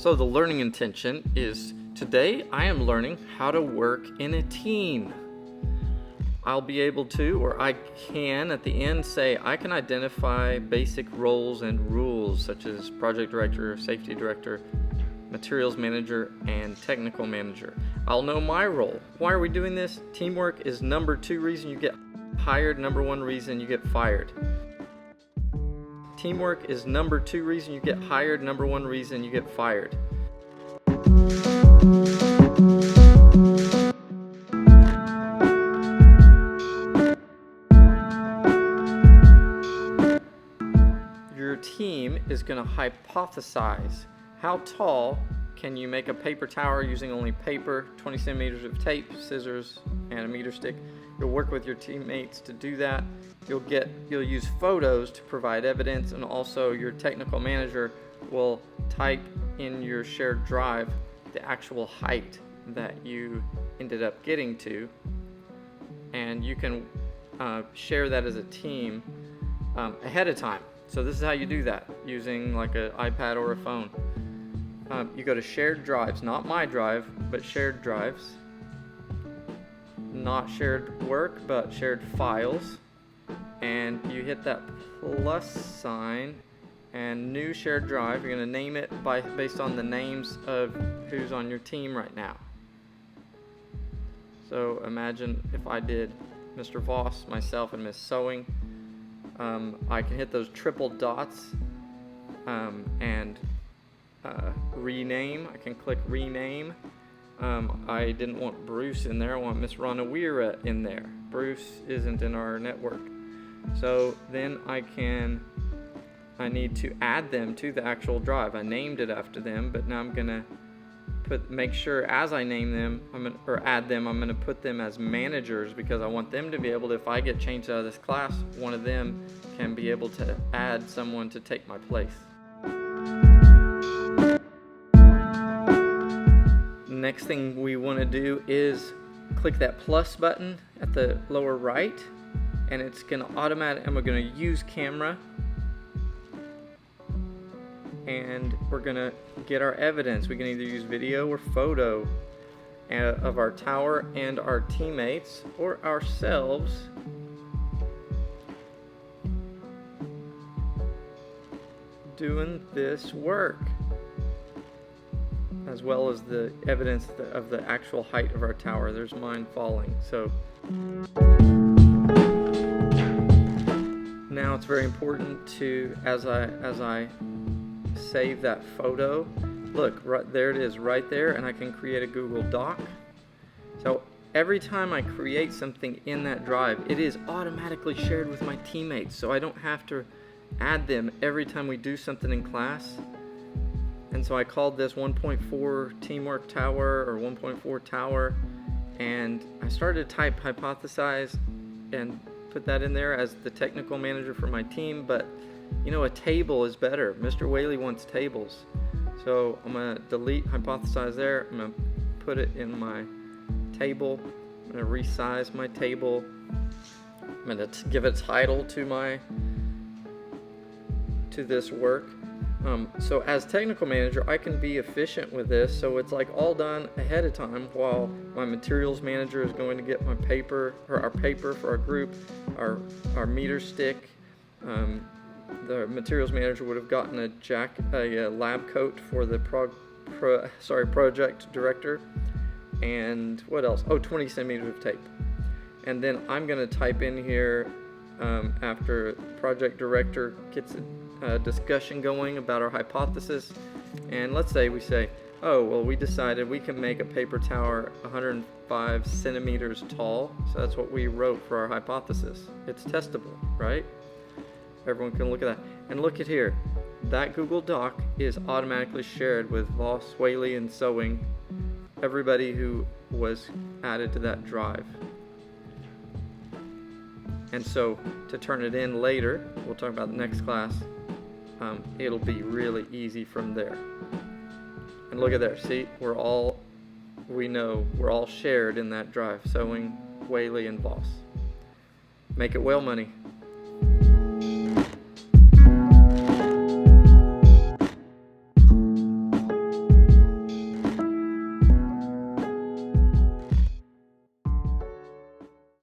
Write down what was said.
So the learning intention is today I am learning how to work in a team. I'll be able to, or I can at the end say, I can identify basic roles and rules such as project director, safety director, materials manager, and technical manager. I'll know my role. Why are we doing this? Teamwork is number 2 reason you get hired, number 1 reason you get fired. Teamwork is number 2 reason you get hired, number 1 reason you get fired. Your team is going to hypothesize how tall can you make a paper tower using only paper, 20 centimeters of tape, scissors, and a meter stick. You'll work with your teammates to do that. You'll use photos to provide evidence, and also your technical manager will type in your shared drive the actual height that you ended up getting to, and you can share that as a team ahead of time. So this is how you do that using like an iPad or a phone. You go to shared drives, not my drive, but shared drives. Not shared work, but shared files. And you hit that plus sign and new shared drive. You're going to name it based on the names of who's on your team right now. So imagine if I did Mr. Voss, myself, and Miss Sewing. I can hit those triple dots and rename. I can click rename. I didn't want Bruce in there. I want Miss Ranawira in there. Bruce isn't in our network. So then I need to add them to the actual drive. I named it after them, but now I'm gonna make sure as I name them, add them, I'm gonna put them as managers, because I want them to be able to, if I get changed out of this class, one of them can be able to add someone to take my place. Next thing we want to do is click that plus button at the lower right, and it's going to automatically, and we're going to use camera, and we're going to get our evidence. We can either use video or photo of our tower and our teammates or ourselves. Doing this work, as well as the evidence of the actual height of our tower. There's mine falling. So now it's very important to, as I save that photo, look, right there it is right there, and I can create a Google Doc. So every time I create something in that drive, it is automatically shared with my teammates, so I don't have to add them every time we do something in class. And so I called this 1.4 teamwork tower or 1.4 tower, and I started to type hypothesize and put that in there as the technical manager for my team. But you know, a table is better. Mr. Whaley wants tables, so I'm gonna delete hypothesize there. I'm gonna put it in my table. I'm gonna resize my table. I'm gonna give a title to this work. So as technical manager, I can be efficient with this, so it's like all done ahead of time, while my materials manager is going to get my paper, or our paper for our group, our meter stick. The materials manager would have gotten a lab coat for the project director, and what else? 20 centimeters of tape. And then I'm going to type in here after project director gets a discussion going about our hypothesis, and let's say we say, we decided we can make a paper tower 105 centimeters tall, so that's what we wrote for our hypothesis. It's testable, right? Everyone can look at that. And look at here, that Google Doc is automatically shared with Voss, Whaley, and Sewing, everybody who was added to that drive. And so to turn it in later, we'll talk about the next class, it'll be really easy from there. And look at there, see, we're all shared in that drive, Sewing, Whaley, and Voss. Make it well, money.